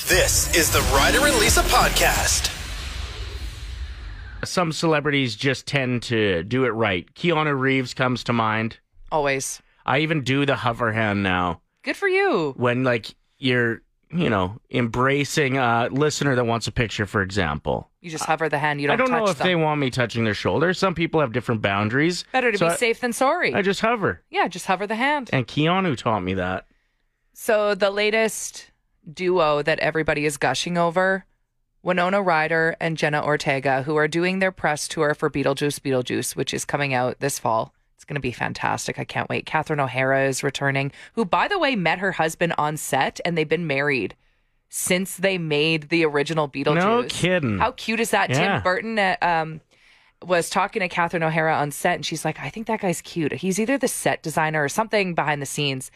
This is the Ryder and Lisa podcast. Some celebrities just tend to do it right. Keanu Reeves comes to mind. Always. I even do the hover hand now. Good for you. When, you're, embracing a listener that wants a picture, for example. You just hover the hand. You don't I don't touch know if them. they want me touching their shoulder. Some people have different boundaries. Better to be safe than sorry. I just hover. Yeah, just hover the hand. And Keanu taught me that. So the latest duo that everybody is gushing over, Winona Ryder and Jenna Ortega, who are doing their press tour for Beetlejuice, which is coming out this fall. It's going to be fantastic. I can't wait. Catherine O'Hara is returning, who, by the way, met her husband on set, and they've been married since they made the original Beetlejuice. No kidding. How cute is that? Yeah. Tim Burton was talking to Catherine O'Hara on set, and she's like, I think that guy's cute. He's either the set designer or something behind the scenes.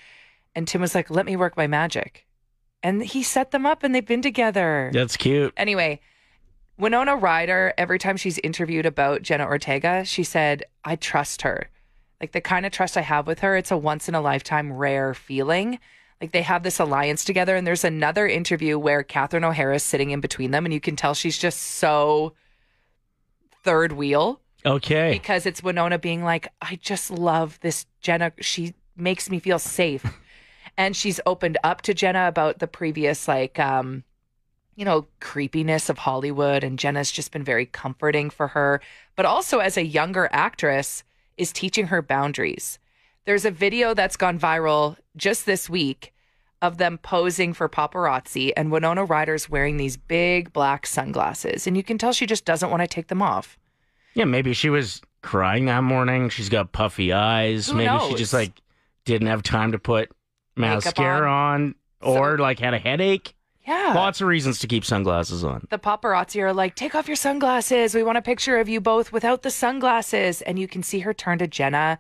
And Tim was like, let me work my magic. And he set them up, and they've been together. That's cute. Anyway, Winona Ryder, every time she's interviewed about Jenna Ortega, she said, I trust her. Like, the kind of trust I have with her, it's a once-in-a-lifetime rare feeling. Like, they have this alliance together, and there's another interview where Catherine O'Hara is sitting in between them, and you can tell she's just so third wheel. Okay. Because it's Winona being like, I just love this Jenna. She makes me feel safe. And she's opened up to Jenna about the previous, creepiness of Hollywood. And Jenna's just been very comforting for her. But also, as a younger actress, is teaching her boundaries. There's a video that's gone viral just this week of them posing for paparazzi. And Winona Ryder's wearing these big black sunglasses. And you can tell she just doesn't want to take them off. Yeah, maybe she was crying that morning. She's got puffy eyes. Who maybe knows? she just, didn't have time to put mascara on or had a headache. Yeah. Lots of reasons to keep sunglasses on. The paparazzi are like, take off your sunglasses. We want a picture of you both without the sunglasses. And you can see her turn to Jenna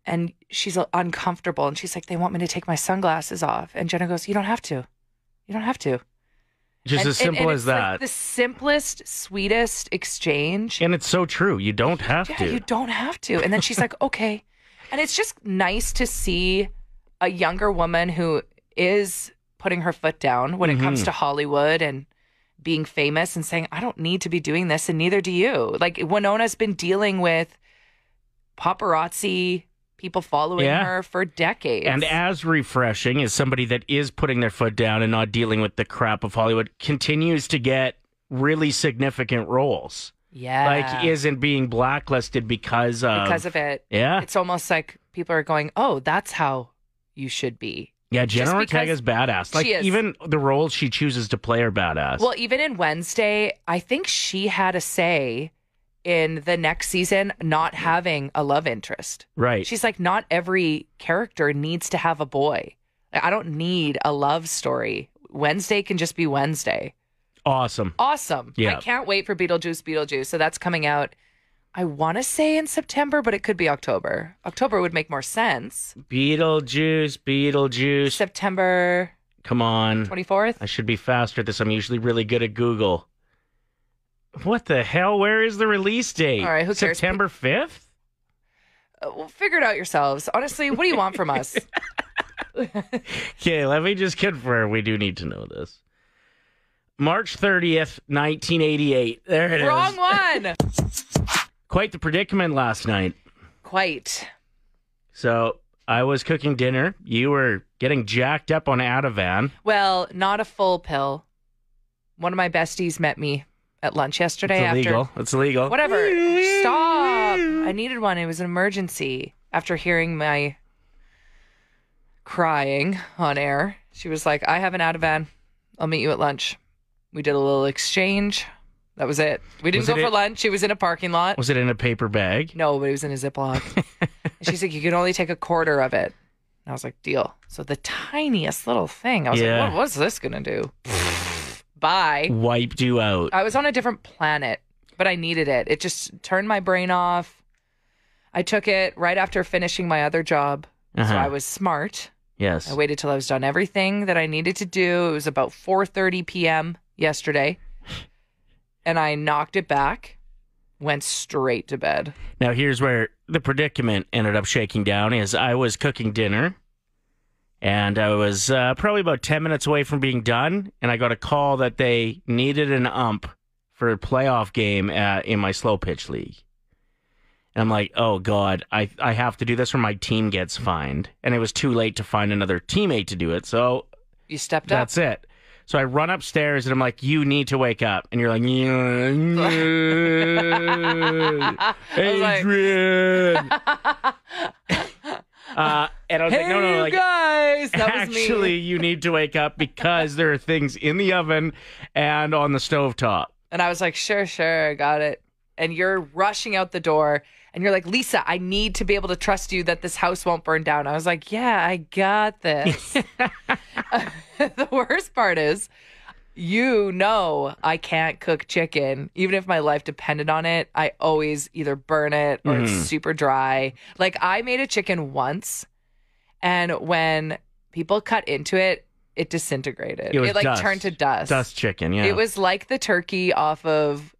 and she's uncomfortable. And she's like, they want me to take my sunglasses off. And Jenna goes, you don't have to. You don't have to. Just as simple as it's that. Like the simplest, sweetest exchange. And it's so true. You don't have Yeah, to. you don't have to. And then she's like, okay. And it's just nice to see a younger woman who is putting her foot down when it comes to Hollywood and being famous and saying, I don't need to be doing this and neither do you. Like, Winona's been dealing with paparazzi, people following her for decades. And as refreshing as somebody that is putting their foot down and not dealing with the crap of Hollywood continues to get really significant roles. Yeah. Isn't being blacklisted because of it. Yeah. It's almost like people are going, oh, that's how you should be. Yeah, Jenna Just Ortega's badass. she is. Even the roles she chooses to play are badass. Well, even in Wednesday, I think she had a say in the next season not having a love interest. Right. She's like, not every character needs to have a boy. Like, I don't need a love story. Wednesday can just be Wednesday. Awesome. Yeah. I can't wait for Beetlejuice. So that's coming out, I want to say in September, but it could be October. October would make more sense. Beetlejuice. September. Come on. 24th? I should be faster at this. I'm usually really good at Google. What the hell? Where is the release date? All right, who cares? September 5th? Well, figure it out yourselves. Honestly, what do you want from us? Okay, let me just confirm. We do need to know this. March 30th, 1988. There it is. Wrong one. Quite the predicament last night. Quite. So I was cooking dinner. You were getting jacked up on Ativan. Well, not a full pill. One of my besties met me at lunch yesterday. It's illegal. Whatever. Stop. I needed one. It was an emergency. After hearing my crying on air, she was like, I have an Ativan. I'll meet you at lunch. We did a little exchange. That was it. We didn't go for lunch. It was in a parking lot. Was it in a paper bag? No, but it was in a Ziploc. And she's like, you can only take a quarter of it. And I was like, deal. So the tiniest little thing. I was like, what's this going to do? Bye. Wiped you out. I was on a different planet, but I needed it. It just turned my brain off. I took it right after finishing my other job. So I was smart. Yes. I waited till I was done everything that I needed to do. It was about 4:30 p.m. yesterday. And I knocked it back, went straight to bed. Now, here's where the predicament ended up shaking down is I was cooking dinner, And I was probably about 10 minutes away from being done, and I got a call that they needed an ump for a playoff game in my slow pitch league. And I'm like, oh, God, I have to do this or my team gets fined. And it was too late to find another teammate to do it, so You stepped up. that's it. So I run upstairs, and I'm like, you need to wake up. And you're like, Adrian. And I was like, no, like, guys, that was me. actually, you need to wake up because there are things in the oven and on the stovetop. And I was like, sure, got it. And you're rushing out the door, and you're like, Lisa, I need to be able to trust you that this house won't burn down. I was like, yeah, I got this. The worst part is, I can't cook chicken. Even if my life depended on it, I always either burn it or it's super dry. Like, I made a chicken once, and when people cut into it, it disintegrated. It was like dust. turned to dust. Dust chicken, yeah. It was like the turkey off of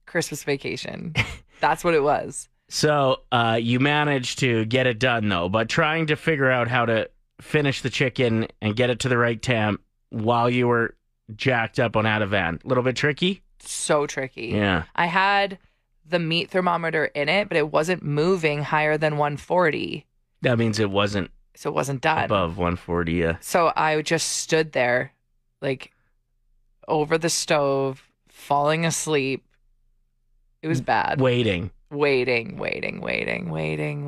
Christmas Vacation. That's what it was. So you managed to get it done, though, but trying to figure out how to finish the chicken and get it to the right temp while you were jacked up on Ativan. A little bit tricky? So tricky. Yeah. I had the meat thermometer in it, but it wasn't moving higher than 140. That means it wasn't So it wasn't done. above 140, yeah. So I just stood there, like, over the stove, falling asleep. It was bad. Waiting. Waiting.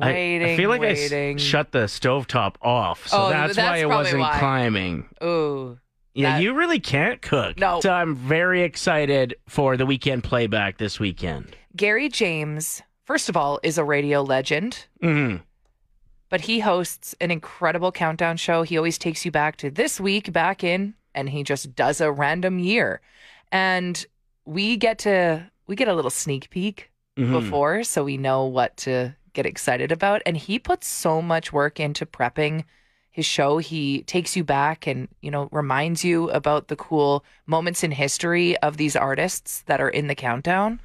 I feel like I shut the stovetop off, so that's why it probably wasn't why. climbing. Ooh. Yeah, That- you really can't cook. No. So I'm very excited for the weekend playback this weekend. Gary James, first of all, is a radio legend, Mm-hmm. but he hosts an incredible countdown show. He always takes you back to this week, back in, and he just does a random year. And we get a little sneak peek before, so we know what to get excited about. And he puts so much work into prepping his show. He takes you back and, reminds you about the cool moments in history of these artists that are in the countdown.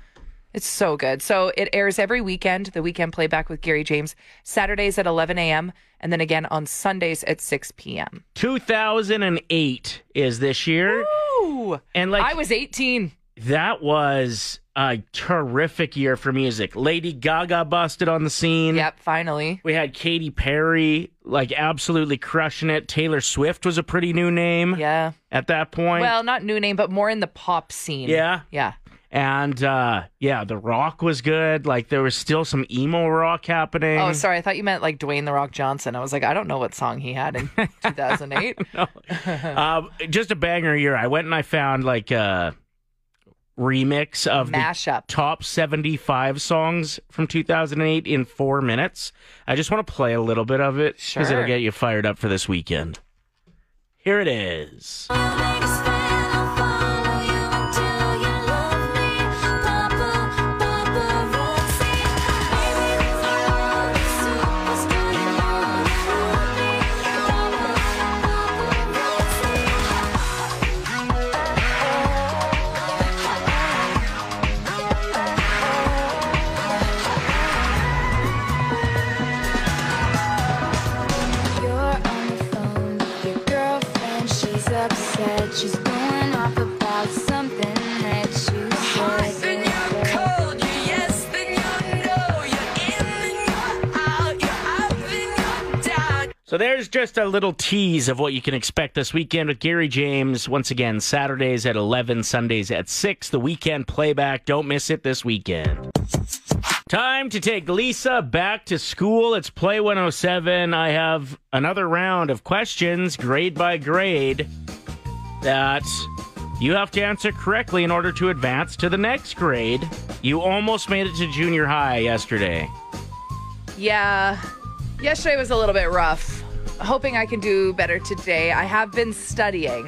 It's so good. So it airs every weekend, the weekend playback with Gary James, Saturdays at 11 a.m. and then again on Sundays at 6 p.m. 2008 is this year. Ooh, And like I was 18. that was a terrific year for music. Lady Gaga busted on the scene. Yep, finally. We had Katy Perry, like, absolutely crushing it. Taylor Swift was a pretty new name Yeah. at that point. Well, not new name, but more in the pop scene. Yeah. Yeah. And, The Rock was good. Like, there was still some emo rock happening. Oh, sorry. I thought you meant like Dwayne The Rock Johnson. I was like, I don't know what song he had in 2008. Just a banger year. I went and I found, like, a remix of Mashup. the top 75 songs from 2008 in 4 minutes. I just want to play a little bit of it because Sure. it'll get you fired up for this weekend. Here it is. She's going off about something that you said. Then you're cold, you're yes, then you're no, you're in, then you're out, you're up, then you're down. So there's just a little tease of what you can expect this weekend with Gary James. Once again, Saturdays at 11, Sundays at 6. The weekend playback. Don't miss it this weekend. Time to take Lisa back to school. It's Play 107. I have another round of questions, grade by grade, that you have to answer correctly in order to advance to the next grade. You almost made it to junior high yesterday. Yeah. Yesterday was a little bit rough. Hoping I can do better today. I have been studying.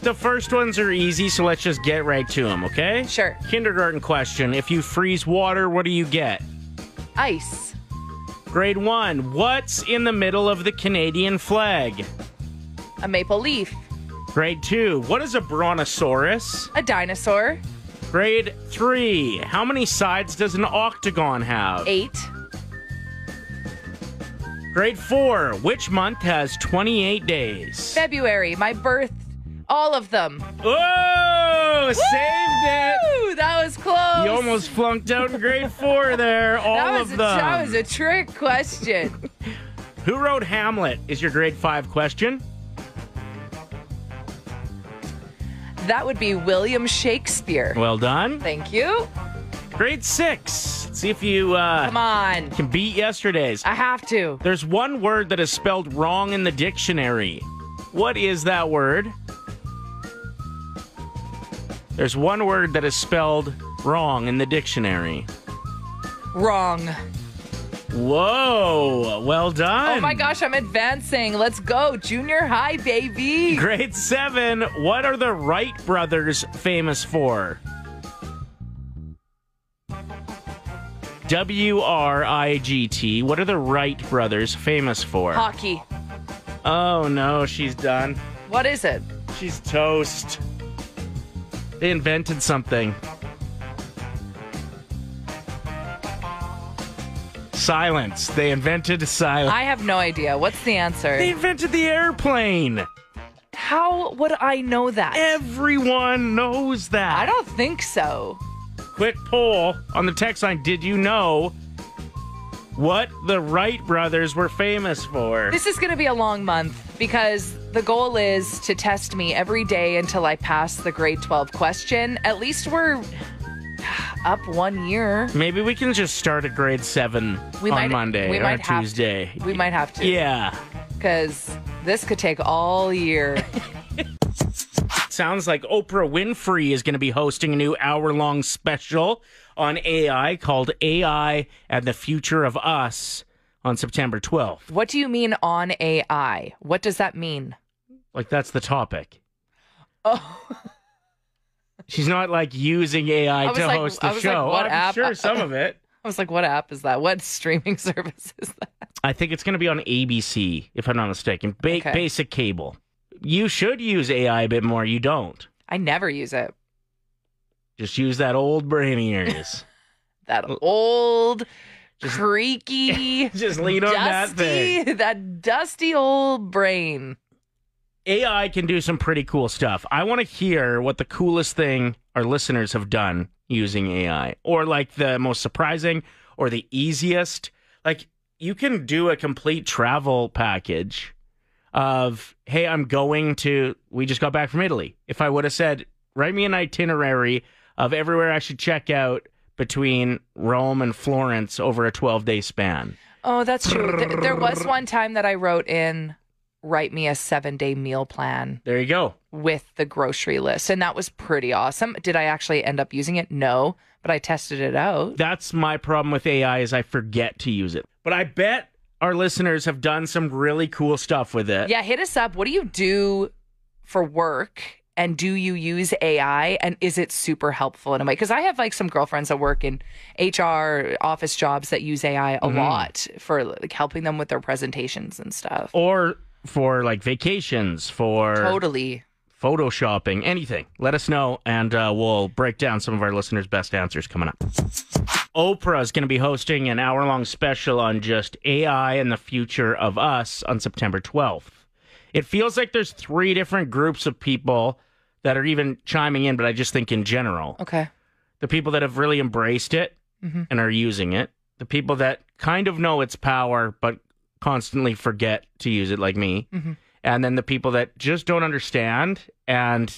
The first ones are easy, so let's just get right to them, okay? Sure. Kindergarten question. If you freeze water, what do you get? Ice. Grade 1. What's in the middle of the Canadian flag? A maple leaf. Grade 2. What is a brontosaurus? A dinosaur. Grade 3. How many sides does an octagon have? 8. Grade 4. Which month has 28 days? February, my birth, all of them. Oh, saved it. Woo, that was close. You almost flunked out in grade 4 there. All of them. That was a trick question. Who wrote Hamlet is your grade 5 question. That would be William Shakespeare. Well done. Thank you. Grade 6. Let's see if you Come on. can beat yesterday's. I have to. There's one word that is spelled wrong in the dictionary. What is that word? There's one word that is spelled wrong in the dictionary. Wrong. Whoa, well done. Oh my gosh, I'm advancing. Let's go. Junior high, baby. Grade 7. What are the Wright brothers famous for? WRIGT. What are the Wright brothers famous for? Hockey. Oh no, she's done. What is it? She's toast. They invented something. Silence. They invented silence. I have no idea. What's the answer? They invented the airplane. How would I know that? Everyone knows that. I don't think so. Quick poll on the text line. Did you know what the Wright brothers were famous for? This is going to be a long month because the goal is to test me every day until I pass the grade 12 question. At least we're up 1 year. Maybe we can just start at grade 7 on Monday or Tuesday. We might have to. Yeah. Because this could take all year. Sounds like Oprah Winfrey is going to be hosting a new hour-long special on AI called AI and the Future of Us on September 12th. What do you mean on AI? What does that mean? Like, that's the topic. Oh. She's not, like, using AI to host the show. Like, what I'm app? sure some of it. I was like, what app is that? What streaming service is that? I think it's going to be on ABC, if I'm not mistaken. Okay. Basic cable. You should use AI a bit more. You don't. I never use it. Just use that old brain of yours. That old, creaky, Just lean on that thing. that dusty old brain. AI can do some pretty cool stuff. I want to hear what the coolest thing our listeners have done using AI, or like the most surprising or the easiest. Like, you can do a complete travel package of, hey, we just got back from Italy. If I would have said, write me an itinerary of everywhere I should check out between Rome and Florence over a 12-day span. Oh, that's true. There was one time that I wrote in, write me a 7-day meal plan There you go. with the grocery list. And that was pretty awesome. Did I actually end up using it? No, but I tested it out. That's my problem with AI is I forget to use it. But I bet our listeners have done some really cool stuff with it. Yeah, hit us up. What do you do for work? And do you use AI? And is it super helpful in a way? Because I have like some girlfriends that work in HR, office jobs that use AI a lot for like helping them with their presentations and stuff. Or for like vacations, for Totally. photoshopping, anything. Let us know, and we'll break down some of our listeners' best answers coming up. Oprah is going to be hosting an hour-long special on just AI and the future of us on September 12th. It feels like there's 3 different groups of people that are even chiming in, but I just think in general. Okay. The people that have really embraced it and are using it. The people that kind of know its power, but constantly forget to use it, like me. And then the people that just don't understand. And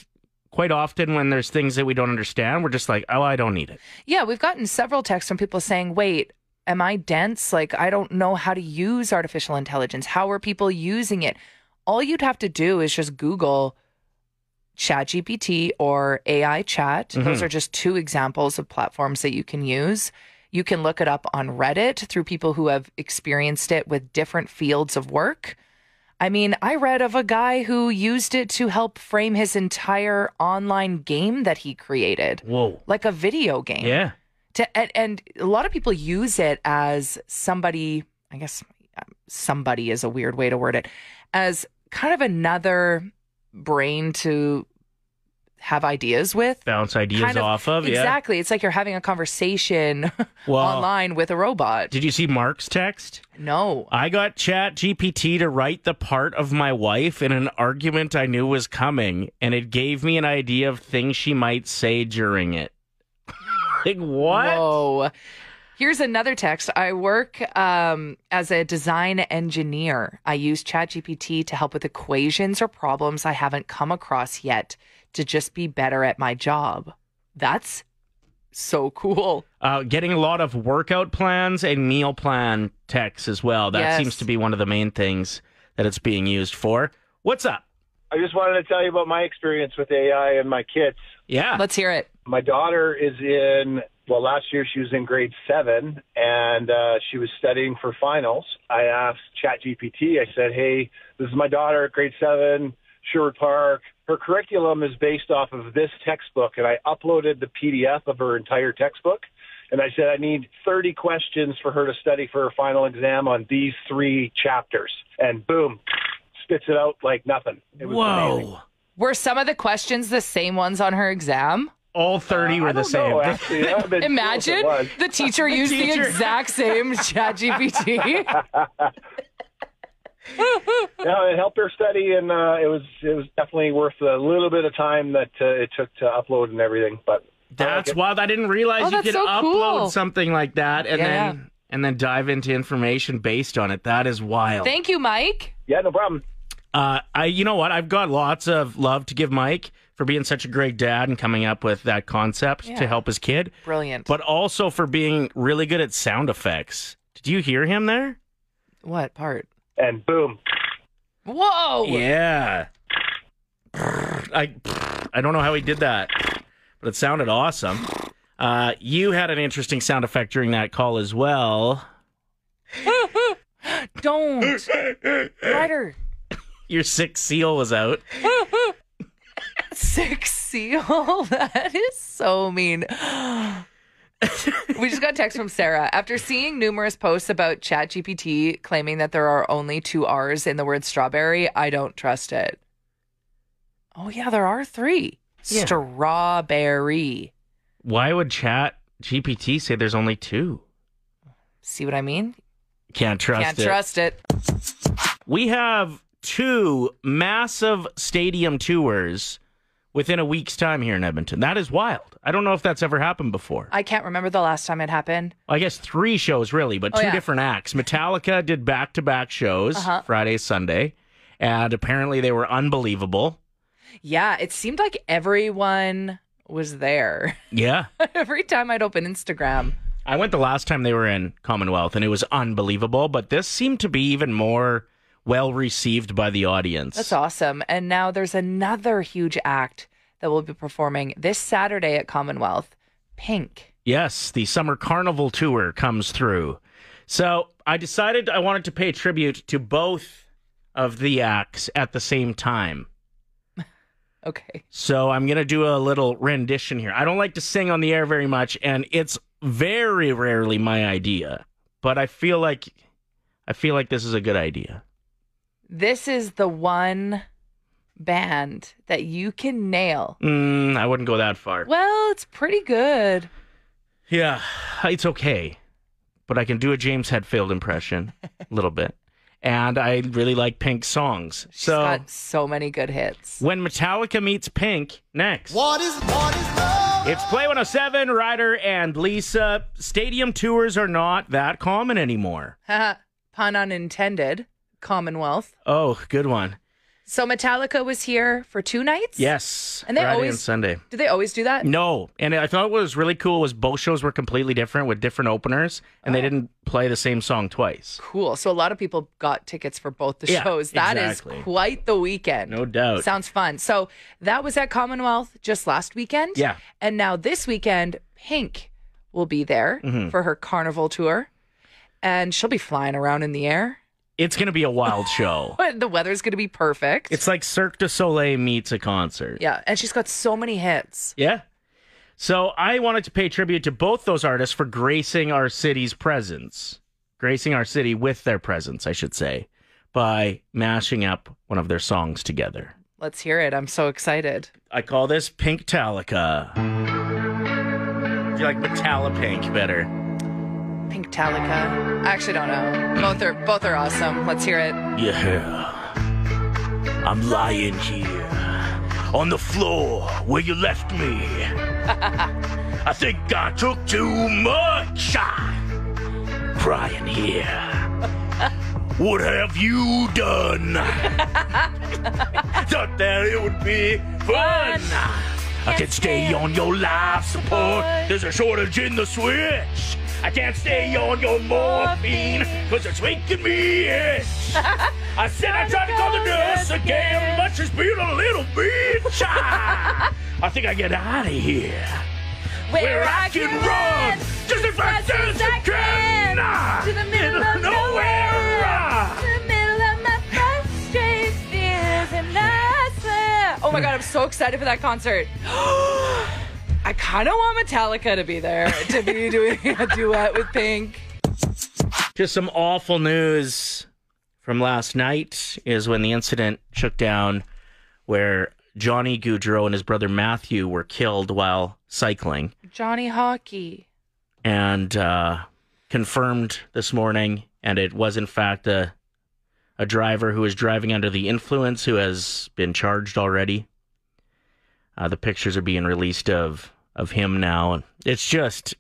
quite often when there's things that we don't understand, we're just like, oh, I don't need it. Yeah, we've gotten several texts from people saying, wait, am I dense? Like, I don't know how to use artificial intelligence. How are people using it? All you'd have to do is just Google ChatGPT or AI chat. Those are just 2 examples of platforms that you can use. You can look it up on Reddit through people who have experienced it with different fields of work. I mean, I read of a guy who used it to help frame his entire online game that he created. Whoa. Like a video game. Yeah. And a lot of people use it as somebody, I guess somebody is a weird way to word it, as kind of another brain to have ideas with. Bounce ideas off of, yeah. Exactly. It's like you're having a conversation Well, online with a robot. Did you see Mark's text? No. I got Chat GPT to write the part of my wife in an argument I knew was coming, and it gave me an idea of things she might say during it. Like, what? Whoa. Here's another text. I work as a design engineer. I use ChatGPT to help with equations or problems I haven't come across yet to just be better at my job. That's so cool. Getting a lot of workout plans and meal plan texts as well. That Yes. seems to be one of the main things that it's being used for. What's up? I just wanted to tell you about my experience with AI and my kids. Yeah. Let's hear it. My daughter is last year she was in grade 7, and she was studying for finals. I asked ChatGPT, I said, hey, this is my daughter at grade 7, Sherwood Park. Her curriculum is based off of this textbook, and I uploaded the PDF of her entire textbook. And I said, I need 30 questions for her to study for her final exam on these 3 chapters. And boom, spits it out like nothing. It was amazing. Were some of the questions the same ones on her exam? All 30 were I the don't same. know, actually. That would've been cool if Imagine it was. the teacher used the exact same ChatGPT. No, it helped her study, and it was definitely worth a little bit of time that it took to upload and everything. But That's wild. I didn't realize you that's could so upload cool. something like that and then dive into information based on it. That is wild. Thank you, Mike. yeah, no problem. You know what? I've got lots of love to give Mike for being such a great dad and coming up with that concept to help his kid. Brilliant. But also for being really good at sound effects. Did you hear him there? What part? And boom. Whoa! Yeah. I don't know how he did that, but it sounded awesome. You had an interesting sound effect during that call as well. Don't. Ryder. Your sick seal was out. Sick seal. That is so mean. We just got a text from Sarah. After seeing numerous posts about ChatGPT claiming that there are only 2 R's in the word strawberry, I don't trust it. Oh, yeah, there are 3. Yeah. Strawberry. Why would Chat GPT say there's only 2? See what I mean? Can't trust Can't it. trust it. We have 2 massive stadium tours within a week's time here in Edmonton. That is wild. I don't know if that's ever happened before. I can't remember the last time it happened. I guess 3 shows really, but 2 yeah. different acts. Metallica did back-to-back shows, Friday, Sunday, and apparently they were unbelievable. Yeah, it seemed like everyone was there. Yeah. Every time I'd open Instagram. I went the last time they were in Commonwealth, and it was unbelievable, but this seemed to be even more well-received by the audience. That's awesome. And now there's another huge act that will be performing this Saturday at Commonwealth. Pink. Yes, the Summer Carnival Tour comes through. So I decided I wanted to pay tribute to both of the acts at the same time. Okay. So I'm going to do a little rendition here. I don't like to sing on the air very much, and it's very rarely my idea. But I feel like this is a good idea. This is the one band that you can nail. I wouldn't go that far. Well, it's pretty good. Yeah, it's okay. But I can do a James Hetfield impression a little bit. And I really like Pink's songs. She's So got so many good hits. when Metallica meets Pink, next. What is love? It's Play 107, Ryder and Lisa. Stadium tours are not that common anymore. Pun unintended. Commonwealth. Oh, good one. So Metallica was here for 2 nights? Yes. And they Friday always- and Sunday. Do they always do that? No. And I thought what was really cool was both shows were completely different with different openers, and they didn't play the same song twice. Cool. So a lot of people got tickets for both the Yeah, shows. That is exactly. quite the weekend. No doubt. Sounds fun. So that was at Commonwealth just last weekend. Yeah. And now this weekend, Pink will be there for her carnival tour. And she'll be flying around in the air. It's going to be a wild show. The weather's going to be perfect. It's like Cirque du Soleil meets a concert. Yeah. And she's got so many hits. Yeah. So I wanted to pay tribute to both those artists for gracing our city's presence. Gracing our city with their presence, I should say, by mashing up one of their songs together. Let's hear it. I'm so excited. I call this Pink Talica. Do you like Metallica Pink better? Pink Talica. I actually don't know. Both are awesome. Let's hear it. Yeah. I'm lying here on the floor where you left me. I think I took too much. Crying here. What have you done? Thought that it would be fun. I can stay on your life support. There's a shortage in the switch. I can't stay on your morphine because it's making me itch. I said I tried to call the nurse again, but she's being a little bitch. I think I get out of here where I can run just as fast as I can to the middle of nowhere. To the middle of my frustrations, and I swear. Oh my God, I'm so excited for that concert. I kind of want Metallica to be there, to be doing a duet with Pink. Just some awful news from last night is when the incident shook down where Johnny Gaudreau and his brother Matthew were killed while cycling. Johnny Hockey. And confirmed this morning, and it was in fact a driver who was driving under the influence who has been charged already. The pictures are being released of him now. It's just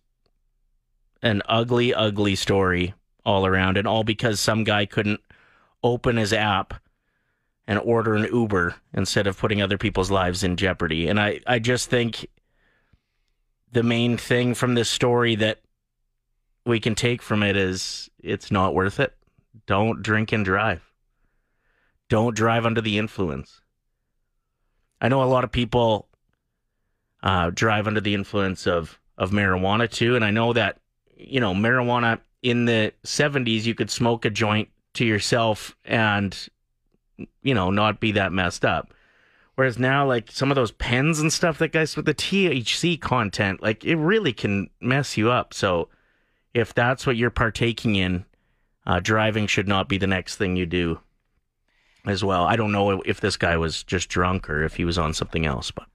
an ugly, ugly story all around, and all because some guy couldn't open his app and order an Uber instead of putting other people's lives in jeopardy. And I just think the main thing from this story that we can take from it is it's not worth it. Don't drink and drive. Don't drive under the influence. I know a lot of people drive under the influence of marijuana too, and I know that, marijuana in the 70s, you could smoke a joint to yourself and, not be that messed up. Whereas now, like some of those pens and stuff that guys with the THC content, like it really can mess you up. So if that's what you're partaking in, driving should not be the next thing you do as well. I don't know if this guy was just drunk or if he was on something else, but.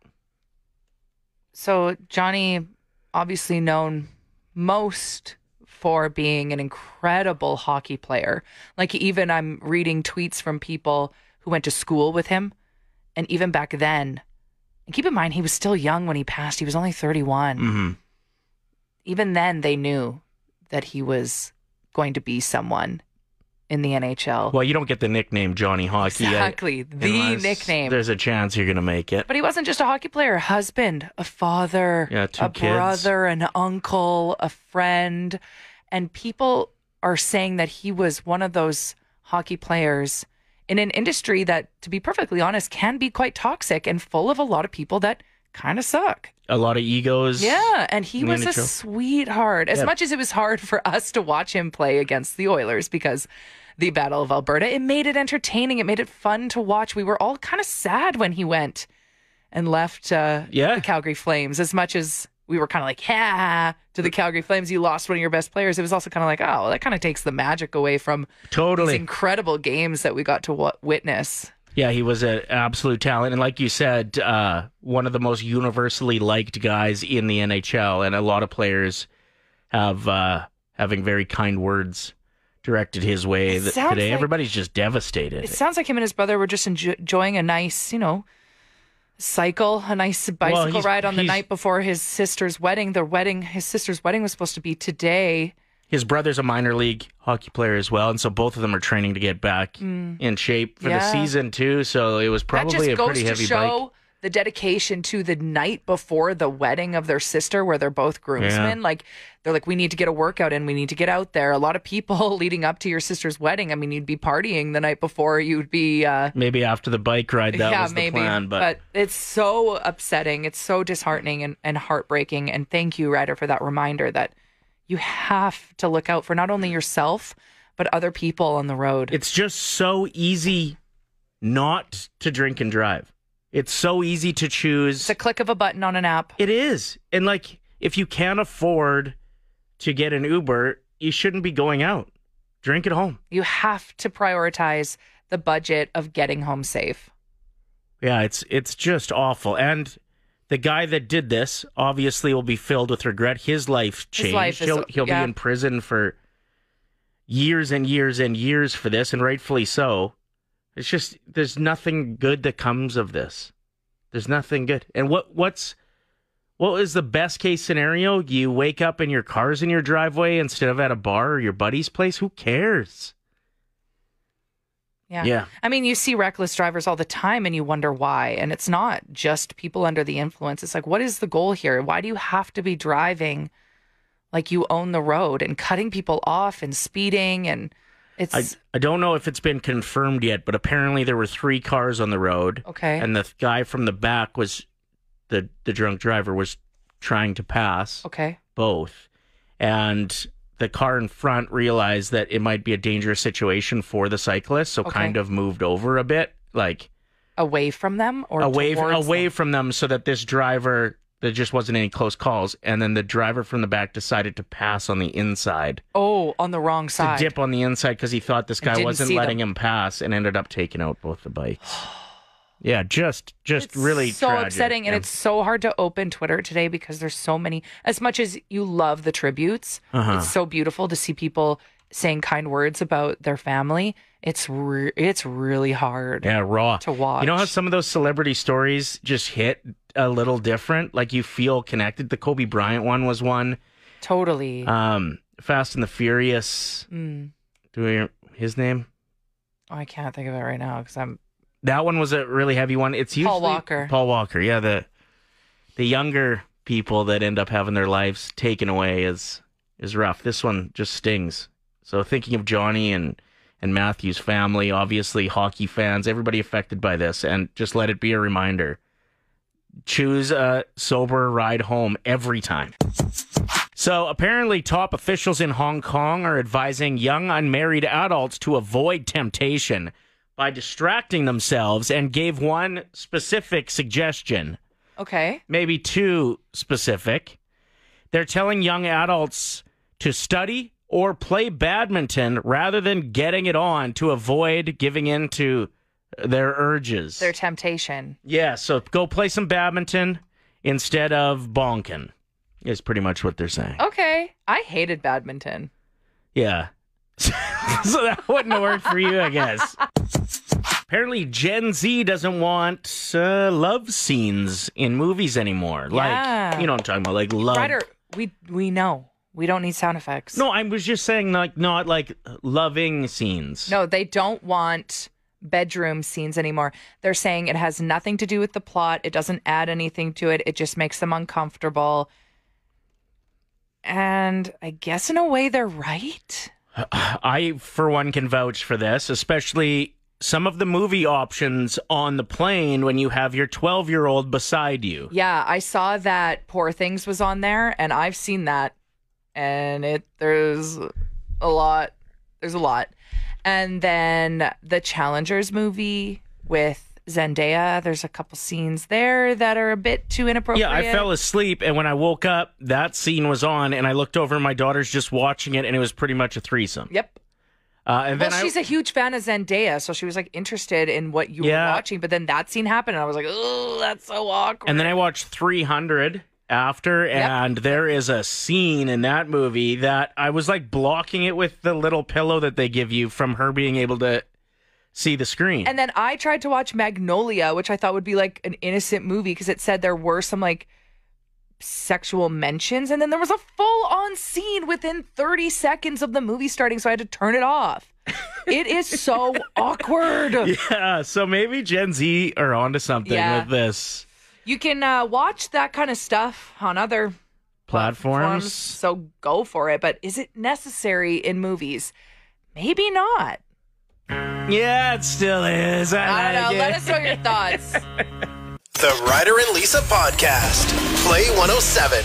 So Johnny, obviously known most for being an incredible hockey player. Like even I'm reading tweets from people who went to school with him. And even back then, and keep in mind, he was still young when he passed. He was only 31. Mm-hmm. Even then, they knew that he was going to be someone in the NHL. Well, you don't get the nickname Johnny Hockey. Exactly. The nickname. There's a chance you're going to make it. But he wasn't just a hockey player, a husband, a father, Yeah, two a kids. brother, an uncle, a friend. And people are saying that he was one of those hockey players in an industry that, to be perfectly honest, can be quite toxic and full of a lot of people that kind of suck. A lot of egos. Yeah, and he in the was a NHL. sweetheart. As much as it was hard for us to watch him play against the Oilers because the Battle of Alberta, it made it entertaining. It made it fun to watch. We were all kind of sad when he went and left the Calgary Flames. As much as we were kind of like, to the Calgary Flames, you lost one of your best players. It was also kind of like, oh, that kind of takes the magic away from Totally. these incredible games that we got to witness. Yeah, he was an absolute talent. And like you said, one of the most universally liked guys in the NHL. And a lot of players have having very kind words directed his way today. Like, everybody's just devastated. It sounds like him and his brother were just enjoying a nice, cycle, a nice bicycle ride on the night before his sister's wedding. His sister's wedding was supposed to be today. His brother's a minor league hockey player as well, and so both of them are training to get back in shape for the season too. So it was probably a pretty heavy bike. That just goes to show the dedication to the night before the wedding of their sister, where they're both groomsmen. Yeah. Like they're like, we need to get a workout in, we need to get out there. A lot of people leading up to your sister's wedding, I mean, you'd be partying the night before. You'd be maybe after the bike ride. That was the plan, but it's so upsetting. It's so disheartening and heartbreaking. And thank you, Ryder, for that reminder that you have to look out for not only yourself, but other people on the road. It's just so easy not to drink and drive. It's so easy to choose. It's a click of a button on an app. It is. And like, if you can't afford to get an Uber, you shouldn't be going out. Drink at home. You have to prioritize the budget of getting home safe. Yeah, it's just awful. And the guy that did this obviously will be filled with regret. His life changed. He'll be in prison for years and years and years for this, and rightfully so. It's just there's nothing good that comes of this. There's nothing good. And what is the best case scenario? You wake up and your car's in your driveway instead of at a bar or your buddy's place? Who cares? Yeah. I mean, you see reckless drivers all the time and you wonder why. And it's not just people under the influence. It's like, what is the goal here? Why do you have to be driving like you own the road and cutting people off and speeding? And it's... I don't know if it's been confirmed yet, but apparently there were 3 cars on the road. Okay. And the guy from the back was... The drunk driver was trying to pass. Okay. Both. And the car in front realized that it might be a dangerous situation for the cyclist, so kind of moved over a bit, like away from them or away them? from them, so that this driver, there just wasn't any close calls, and then the driver from the back decided to pass on the inside. Oh, on the wrong side. To dip on the inside because he thought this guy wasn't letting him pass, and ended up taking out both the bikes. Yeah, just it's really so tragic. upsetting, and it's so hard to open Twitter today because there's so many. As much as you love the tributes, it's so beautiful to see people saying kind words about their family. It's really hard. Yeah, raw to watch. You know how some of those celebrity stories just hit a little different? Like you feel connected. The Kobe Bryant one was one. Totally. Fast and the Furious. His name? I can't think of it right now because I'm. That one was a really heavy one. It's usually Paul Walker. Yeah, the younger people that end up having their lives taken away is rough. This one just stings. So thinking of Johnny and Matthew's family, obviously hockey fans, everybody affected by this, and just let it be a reminder. Choose a sober ride home every time. So apparently top officials in Hong Kong are advising young unmarried adults to avoid temptation by distracting themselves, and gave one specific suggestion. Okay. Maybe 2 specific. They're telling young adults to study or play badminton rather than getting it on to avoid giving in to their urges. Their temptation. Yeah, so go play some badminton instead of bonking is pretty much what they're saying. Okay. I hated badminton. Yeah. So that wouldn't have worked for you, I guess. Apparently, Gen Z doesn't want love scenes in movies anymore. Yeah. Like, you know what I'm talking about, like love. Ryder, we know. We don't need sound effects. No, I was just saying, like, not like loving scenes. No, they don't want bedroom scenes anymore. They're saying it has nothing to do with the plot. It doesn't add anything to it. It just makes them uncomfortable. And I guess in a way they're right. I, for one, can vouch for this, especially some of the movie options on the plane when you have your 12-year-old beside you. Yeah, I saw that Poor Things was on there, and I've seen that, and there's a lot. There's a lot. And then the Challengers movie with Zendaya, there's a couple scenes there that are a bit too inappropriate. Yeah, I fell asleep, and when I woke up, that scene was on, and I looked over, and my daughter's just watching it, and it was pretty much a threesome. Yep. And then she's a huge fan of Zendaya, so she was like interested in what you were watching. But then that scene happened, and I was like, "Oh, that's so awkward." And then I watched 300 after, and there is a scene in that movie that I was like blocking it with the little pillow that they give you from her being able to see the screen. And then I tried to watch Magnolia, which I thought would be like an innocent movie because it said there were some like sexual mentions, and then there was a full-on scene within 30 seconds of the movie starting, so I had to turn it off. It is so awkward. Yeah, so maybe Gen Z are onto something with this. You can watch that kind of stuff on other platforms, so go for it. But is it necessary in movies? Maybe not. Yeah, it still is. I don't know. Let us know your thoughts. The Ryder and Lisa Podcast. Play 107.